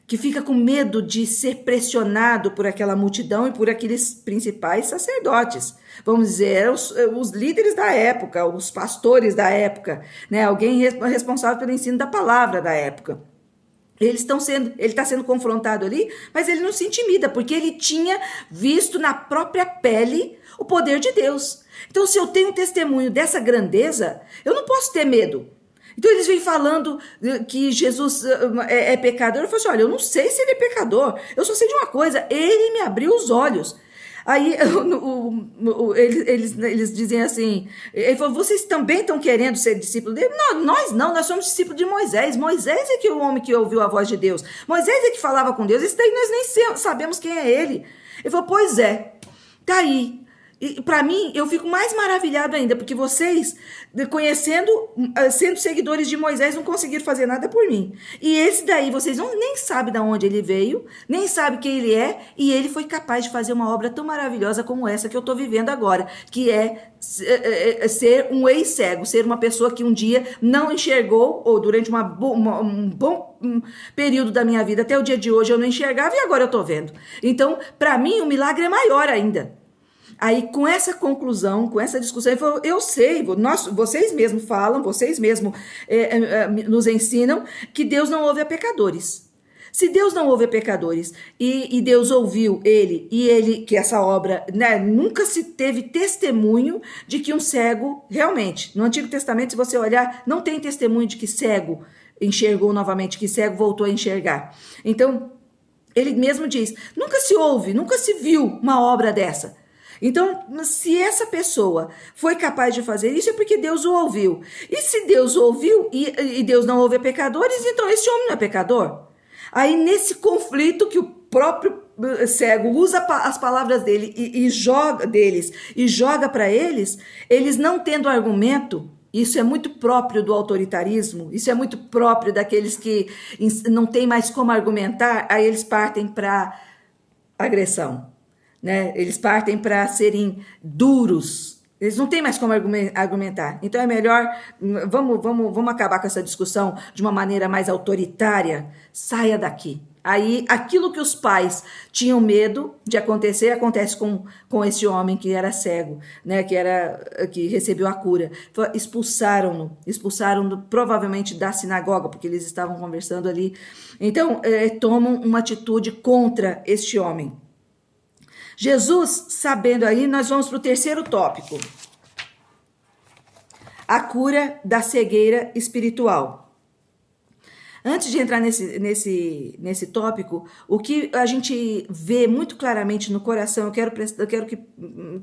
Speaker 1: que fica com medo de ser pressionado por aquela multidão e por aqueles principais sacerdotes. Vamos dizer, os líderes da época, os pastores da época, né? Alguém responsável pelo ensino da palavra da época. Ele está sendo confrontado ali, mas ele não se intimida, porque ele tinha visto na própria pele o poder de Deus. Então, se eu tenho testemunho dessa grandeza, eu não posso ter medo. Então eles vêm falando que Jesus é pecador. Eu falo assim, olha, eu não sei se ele é pecador, eu só sei de uma coisa, ele me abriu os olhos. Aí eles dizem assim, ele falou, vocês também estão querendo ser discípulos dele? Não, nós somos discípulos de Moisés. Moisés é que é o homem que ouviu a voz de Deus. Moisés é que falava com Deus, esse daí nós nem sabemos quem é ele. Ele falou, pois é, tá aí. E para mim, eu fico mais maravilhado ainda, porque vocês, sendo seguidores de Moisés, não conseguiram fazer nada por mim. E esse daí, vocês nem sabem de onde ele veio, nem sabem quem ele é, e ele foi capaz de fazer uma obra tão maravilhosa como essa que eu estou vivendo agora, que é ser um ex-cego, ser uma pessoa que um dia não enxergou, ou durante um bom período da minha vida, até o dia de hoje eu não enxergava, e agora eu estou vendo. Então, para mim, o milagre é maior ainda. Aí, com essa conclusão, com essa discussão, ele falou, eu sei, vocês mesmos falam, vocês mesmos nos ensinam que Deus não ouve a pecadores. Se Deus não ouve a pecadores e Deus ouviu ele, que essa obra, né, nunca se teve testemunho de que um cego, realmente, no Antigo Testamento, se você olhar, não tem testemunho de que cego enxergou novamente, que cego voltou a enxergar. Então, ele mesmo diz, nunca se ouve, nunca se viu uma obra dessa. Então, se essa pessoa foi capaz de fazer isso, é porque Deus o ouviu. E se Deus o ouviu e Deus não ouve a pecadores, então esse homem não é pecador. Aí, nesse conflito que o próprio cego usa as palavras dele e joga para eles, eles não tendo argumento, isso é muito próprio do autoritarismo, isso é muito próprio daqueles que não tem mais como argumentar, aí eles partem para agressão. Né? Eles partem para serem duros, eles não têm mais como argumentar. Então é melhor, vamos acabar com essa discussão de uma maneira mais autoritária. Saia daqui. Aí aquilo que os pais tinham medo de acontecer, acontece com esse homem que era cego, né? Que recebeu a cura. Expulsaram-no provavelmente da sinagoga, porque eles estavam conversando ali. Então tomam uma atitude contra este homem. Jesus, sabendo aí, nós vamos para o terceiro tópico. A cura da cegueira espiritual. Antes de entrar nesse tópico, o que a gente vê muito claramente no coração, eu quero que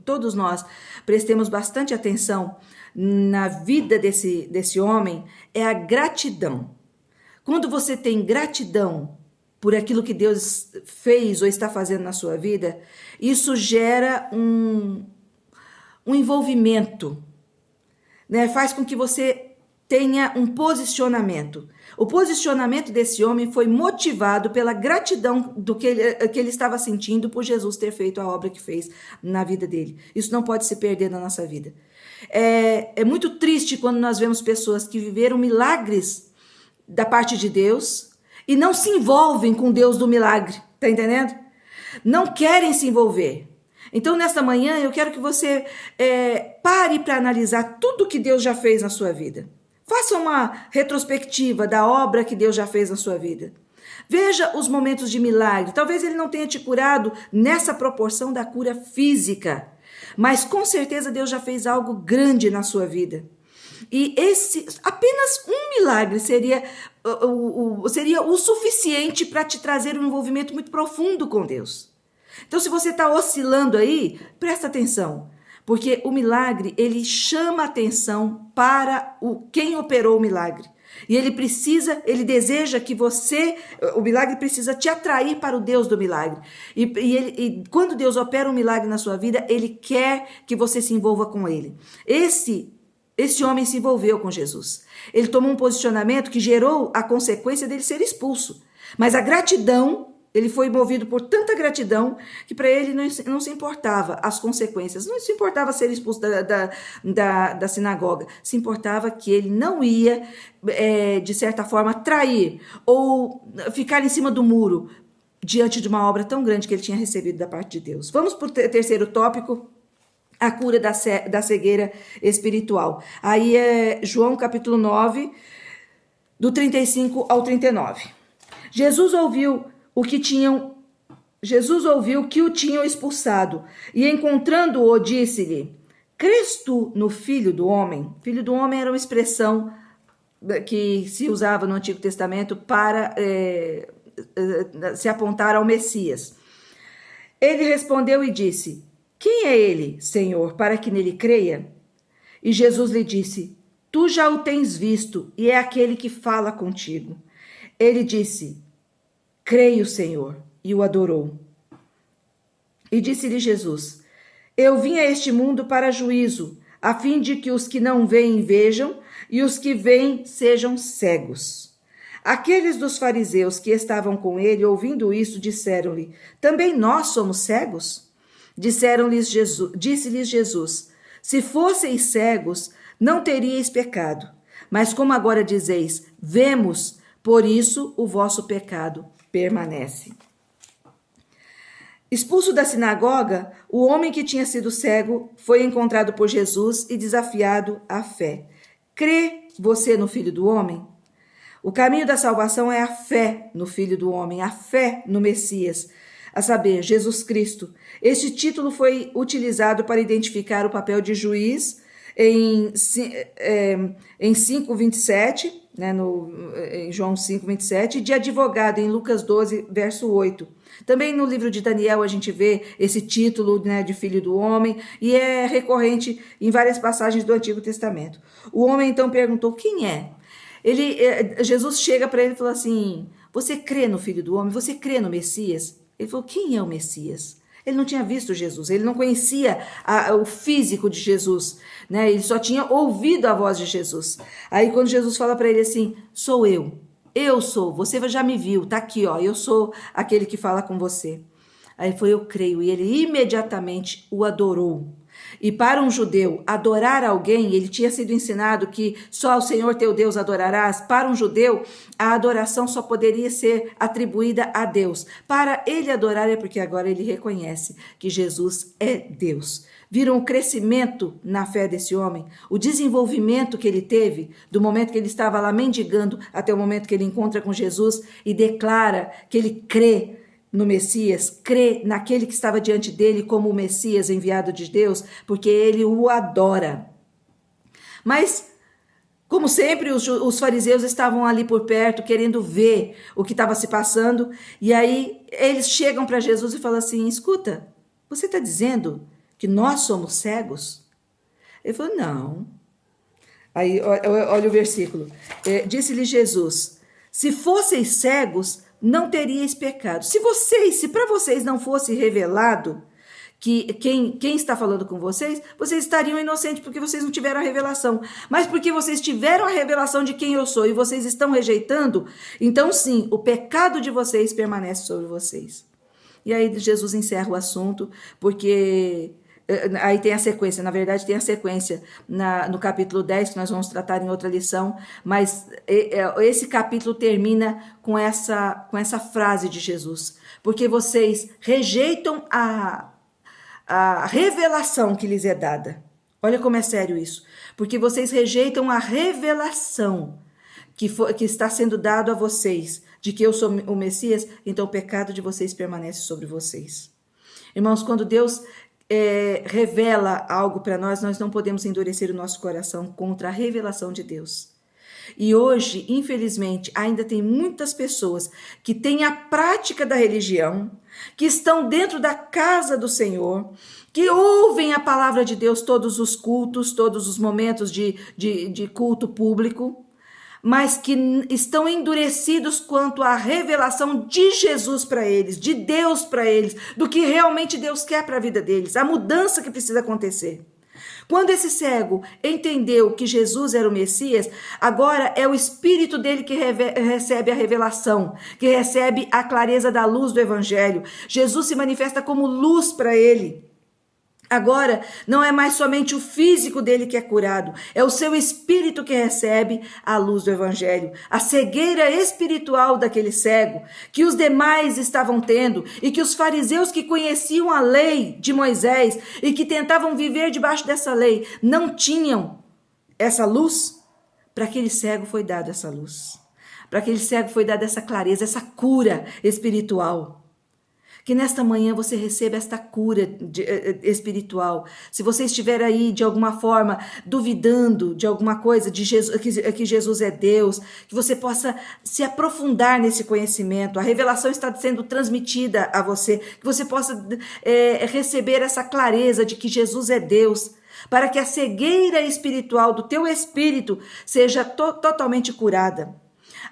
Speaker 1: todos nós prestemos bastante atenção na vida desse homem, é a gratidão. Quando você tem gratidão por aquilo que Deus fez ou está fazendo na sua vida, isso gera um envolvimento, né? Faz com que você tenha um posicionamento. O posicionamento desse homem foi motivado pela gratidão do que ele estava sentindo por Jesus ter feito a obra que fez na vida dele. Isso não pode se perder na nossa vida. É muito triste quando nós vemos pessoas que viveram milagres da parte de Deus e não se envolvem com Deus do milagre, tá entendendo? Não querem se envolver. Então, nesta manhã, eu quero que você pare para analisar tudo que Deus já fez na sua vida. Faça uma retrospectiva da obra que Deus já fez na sua vida. Veja os momentos de milagre. Talvez Ele não tenha te curado nessa proporção da cura física, mas com certeza Deus já fez algo grande na sua vida. E apenas um milagre seria o suficiente para te trazer um envolvimento muito profundo com Deus. Então, se você está oscilando aí, presta atenção, porque o milagre, ele chama atenção para quem operou o milagre. E ele deseja que o milagre precisa te atrair para o Deus do milagre. E quando Deus opera um milagre na sua vida, ele quer que você se envolva com ele. Esse homem se envolveu com Jesus. Ele tomou um posicionamento que gerou a consequência dele ser expulso. Mas a gratidão, ele foi movido por tanta gratidão que para ele não se importava as consequências. Não se importava ser expulso da sinagoga. Se importava que ele não ia, de certa forma, trair ou ficar em cima do muro diante de uma obra tão grande que ele tinha recebido da parte de Deus. Vamos para o terceiro tópico. A cura da cegueira espiritual. Aí é João capítulo 9, do 35 ao 39. Jesus ouviu que o tinham expulsado, e encontrando-o, disse-lhe: crês tu no Filho do Homem? Filho do Homem era uma expressão que se usava no Antigo Testamento para se apontar ao Messias. Ele respondeu e disse: quem é ele, Senhor, para que nele creia? E Jesus lhe disse: tu já o tens visto, e é aquele que fala contigo. Ele disse: creio, Senhor, e o adorou. E disse-lhe Jesus: eu vim a este mundo para juízo, a fim de que os que não veem vejam, e os que veem sejam cegos. Aqueles dos fariseus que estavam com ele, ouvindo isso, disseram-lhe: também nós somos cegos? Disse-lhes Jesus: se fosseis cegos, não teríeis pecado. Mas como agora dizeis: vemos, por isso o vosso pecado permanece. Expulso da sinagoga, o homem que tinha sido cego foi encontrado por Jesus e desafiado à fé. Crê você no Filho do Homem? O caminho da salvação é a fé no Filho do Homem, a fé no Messias, a saber, Jesus Cristo. Este título foi utilizado para identificar o papel de juiz em 5:27, né, em João 5:27, e de advogado em Lucas 12, verso 8. Também no livro de Daniel a gente vê esse título, né, de Filho do Homem, e é recorrente em várias passagens do Antigo Testamento. O homem então perguntou: quem é? Jesus chega para ele e fala assim: você crê no Filho do Homem? Você crê no Messias? Ele falou: quem é o Messias? Ele não tinha visto Jesus, ele não conhecia o físico de Jesus, né? Ele só tinha ouvido a voz de Jesus. Aí quando Jesus fala para ele assim: sou eu sou, você já me viu, tá aqui, ó, eu sou aquele que fala com você. Aí foi: eu creio, e ele imediatamente o adorou. E para um judeu, adorar alguém, ele tinha sido ensinado que só ao Senhor teu Deus adorarás. Para um judeu, a adoração só poderia ser atribuída a Deus. Para ele adorar é porque agora ele reconhece que Jesus é Deus. Viram o crescimento na fé desse homem? O desenvolvimento que ele teve do momento que ele estava lá mendigando até o momento que ele encontra com Jesus e declara que ele crê no Messias, crê naquele que estava diante dele como o Messias enviado de Deus, porque ele o adora. Mas Como sempre, os fariseus estavam ali por perto, querendo ver o que estava se passando. E aí eles chegam para Jesus e falam assim: escuta, você está dizendo que nós somos cegos? Ele falou: não. Aí olha o versículo. Disse-lhe Jesus: se fosseis cegos, não teríeis pecado. Se para vocês não fosse revelado que quem está falando com vocês estariam inocentes porque vocês não tiveram a revelação. Mas porque vocês tiveram a revelação de quem eu sou e vocês estão rejeitando, então sim, o pecado de vocês permanece sobre vocês. E aí Jesus encerra o assunto, porque aí tem a sequência, na verdade tem a sequência no capítulo 10, que nós vamos tratar em outra lição, mas esse capítulo termina com essa frase de Jesus: porque vocês rejeitam a revelação que lhes é dada. Olha como é sério isso. Porque vocês rejeitam a revelação que está sendo dado a vocês, de que eu sou o Messias, então o pecado de vocês permanece sobre vocês. Irmãos, quando Deus revela algo para nós, nós não podemos endurecer o nosso coração contra a revelação de Deus. E hoje, infelizmente, ainda tem muitas pessoas que têm a prática da religião, que estão dentro da casa do Senhor, que ouvem a palavra de Deus todos os cultos, todos os momentos de culto público, mas que estão endurecidos quanto à revelação de Jesus para eles, de Deus para eles, do que realmente Deus quer para a vida deles, a mudança que precisa acontecer. Quando esse cego entendeu que Jesus era o Messias, agora é o Espírito dele que recebe a revelação, que recebe a clareza da luz do Evangelho. Jesus se manifesta como luz para ele. Agora, não é mais somente o físico dele que é curado, é o seu espírito que recebe a luz do Evangelho. A cegueira espiritual daquele cego, que os demais estavam tendo, e que os fariseus que conheciam a lei de Moisés e que tentavam viver debaixo dessa lei, não tinham essa luz. Para aquele cego foi dada essa luz. Para aquele cego foi dada essa clareza, essa cura espiritual. Que nesta manhã você receba esta cura espiritual. Se você estiver aí de alguma forma duvidando de alguma coisa, de Jesus, que Jesus é Deus, que você possa se aprofundar nesse conhecimento. A revelação está sendo transmitida a você, que você possa receber essa clareza de que Jesus é Deus, para que a cegueira espiritual do teu espírito seja totalmente curada.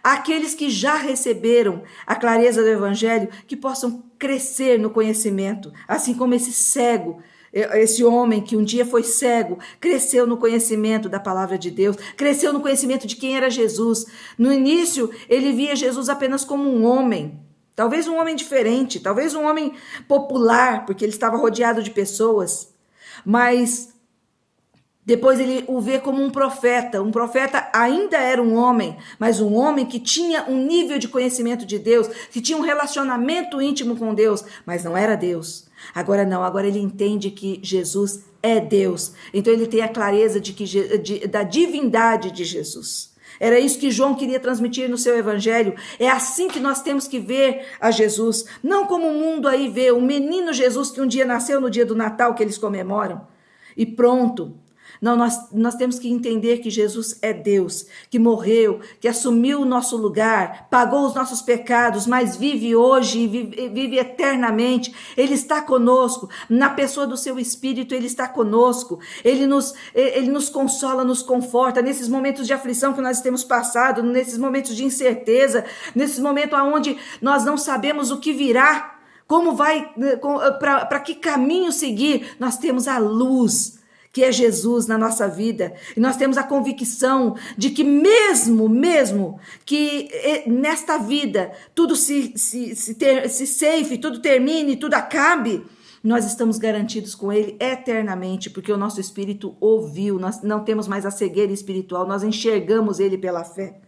Speaker 1: Aqueles que já receberam a clareza do Evangelho, que possam crescer no conhecimento, assim como esse cego, esse homem que um dia foi cego, cresceu no conhecimento da palavra de Deus, cresceu no conhecimento de quem era Jesus. No início, ele via Jesus apenas como um homem, talvez um homem diferente, talvez um homem popular, porque ele estava rodeado de pessoas, mas depois ele o vê como um profeta. Um profeta ainda era um homem, mas um homem que tinha um nível de conhecimento de Deus, que tinha um relacionamento íntimo com Deus, mas não era Deus. Agora não, agora ele entende que Jesus é Deus. Então ele tem a clareza da divindade de Jesus. Era isso que João queria transmitir no seu evangelho. É assim que nós temos que ver a Jesus. Não como o mundo aí vê, o menino Jesus que um dia nasceu no dia do Natal que eles comemoram. E pronto. Não, nós temos que entender que Jesus é Deus, que morreu, que assumiu o nosso lugar, pagou os nossos pecados, mas vive hoje e vive eternamente. Ele está conosco, na pessoa do seu Espírito, Ele está conosco. Ele nos consola, nos conforta nesses momentos de aflição que nós temos passado, nesses momentos de incerteza, nesses momentos onde nós não sabemos o que virá, como vai, para que caminho seguir. Nós temos a luz, que é Jesus na nossa vida, e nós temos a convicção de que mesmo que nesta vida tudo se ceife, tudo termine, tudo acabe, nós estamos garantidos com Ele eternamente, porque o nosso espírito ouviu, nós não temos mais a cegueira espiritual, nós enxergamos Ele pela fé.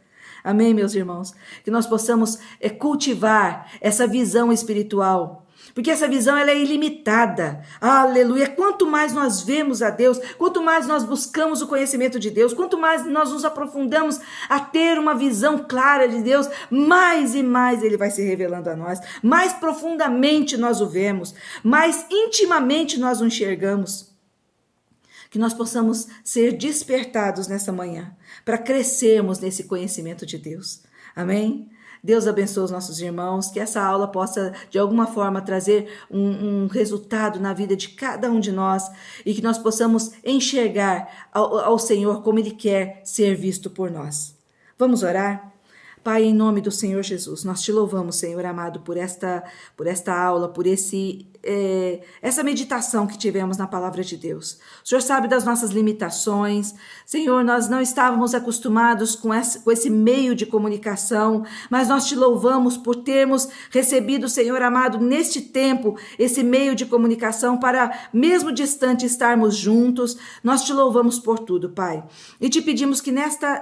Speaker 1: Amém, meus irmãos? Que nós possamos cultivar essa visão espiritual, porque essa visão ela é ilimitada. Aleluia! Quanto mais nós vemos a Deus, quanto mais nós buscamos o conhecimento de Deus, quanto mais nós nos aprofundamos a ter uma visão clara de Deus, mais e mais Ele vai se revelando a nós, mais profundamente nós o vemos, mais intimamente nós o enxergamos. que nós possamos ser despertados nessa manhã, para crescermos nesse conhecimento de Deus. Amém? Deus abençoe os nossos irmãos, que essa aula possa, de alguma forma, trazer um resultado na vida de cada um de nós e que nós possamos enxergar ao Senhor como Ele quer ser visto por nós. Vamos orar? Pai, em nome do Senhor Jesus, nós te louvamos, Senhor amado, por esta aula, por essa meditação que tivemos na palavra de Deus. O Senhor sabe das nossas limitações. Senhor, nós não estávamos acostumados com esse meio de comunicação, mas nós te louvamos por termos recebido, Senhor amado, neste tempo, esse meio de comunicação para, mesmo distante, estarmos juntos. Nós te louvamos por tudo, Pai. E te pedimos que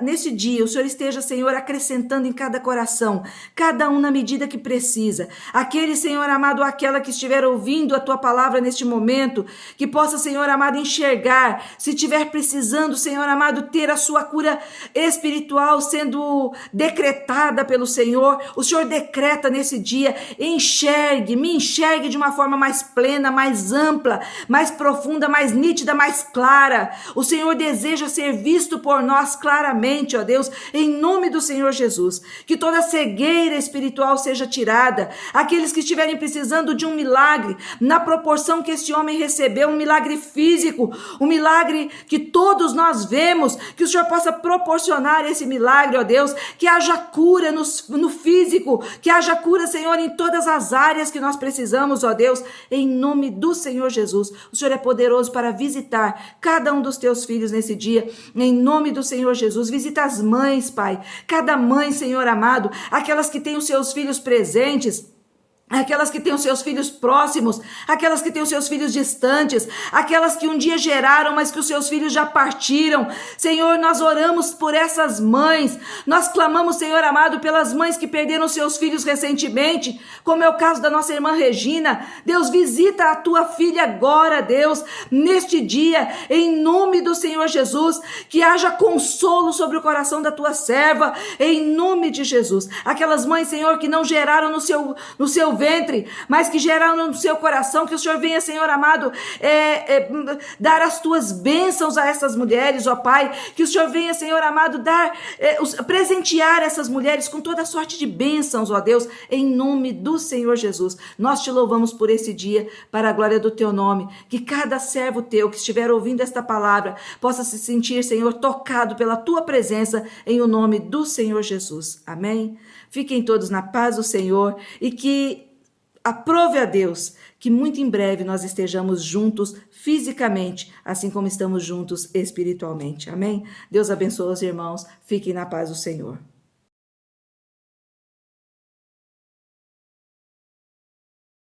Speaker 1: neste dia o Senhor esteja, Senhor, acrescentando em cada coração, cada um na medida que precisa. Aquele, Senhor amado, aquela que estiver ouvindo a tua palavra neste momento, que possa, Senhor amado, enxergar, se estiver precisando, Senhor amado, ter a sua cura espiritual sendo decretada pelo Senhor, o Senhor decreta nesse dia, me enxergue de uma forma mais plena, mais ampla, mais profunda, mais nítida, mais clara. O Senhor deseja ser visto por nós claramente, ó Deus, em nome do Senhor Jesus, que toda cegueira espiritual seja tirada, aqueles que estiverem precisando de um milagre, na proporção que este homem recebeu, um milagre físico, um milagre que todos nós vemos, que o Senhor possa proporcionar esse milagre, ó Deus, que haja cura no físico, que haja cura, Senhor, em todas as áreas que nós precisamos, ó Deus, em nome do Senhor Jesus. O Senhor é poderoso para visitar cada um dos teus filhos nesse dia, em nome do Senhor Jesus. Visita as mães, Pai, cada mãe, Senhor amado, aquelas que têm os seus filhos presentes, aquelas que têm os seus filhos próximos, aquelas que têm os seus filhos distantes, aquelas que um dia geraram, mas que os seus filhos já partiram. Senhor, nós oramos por essas mães, nós clamamos, Senhor amado, pelas mães que perderam seus filhos recentemente, como é o caso da nossa irmã Regina. Deus, visita a tua filha agora, Deus, neste dia, em nome do Senhor Jesus, que haja consolo sobre o coração da tua serva, em nome de Jesus. Aquelas mães, Senhor, que não geraram no seu ventre, mas que geraram no seu coração, que o Senhor venha, Senhor amado, dar as tuas bênçãos a essas mulheres, ó Pai, que o Senhor venha, Senhor amado, presentear essas mulheres com toda sorte de bênçãos, ó Deus, em nome do Senhor Jesus. Nós te louvamos por esse dia, para a glória do teu nome, que cada servo teu que estiver ouvindo esta palavra, possa se sentir, Senhor, tocado pela tua presença, em o nome do Senhor Jesus. Amém? Fiquem todos na paz do Senhor e que aprove a Deus que muito em breve nós estejamos juntos fisicamente, assim como estamos juntos espiritualmente. Amém? Deus abençoe os irmãos. Fiquem na paz do Senhor.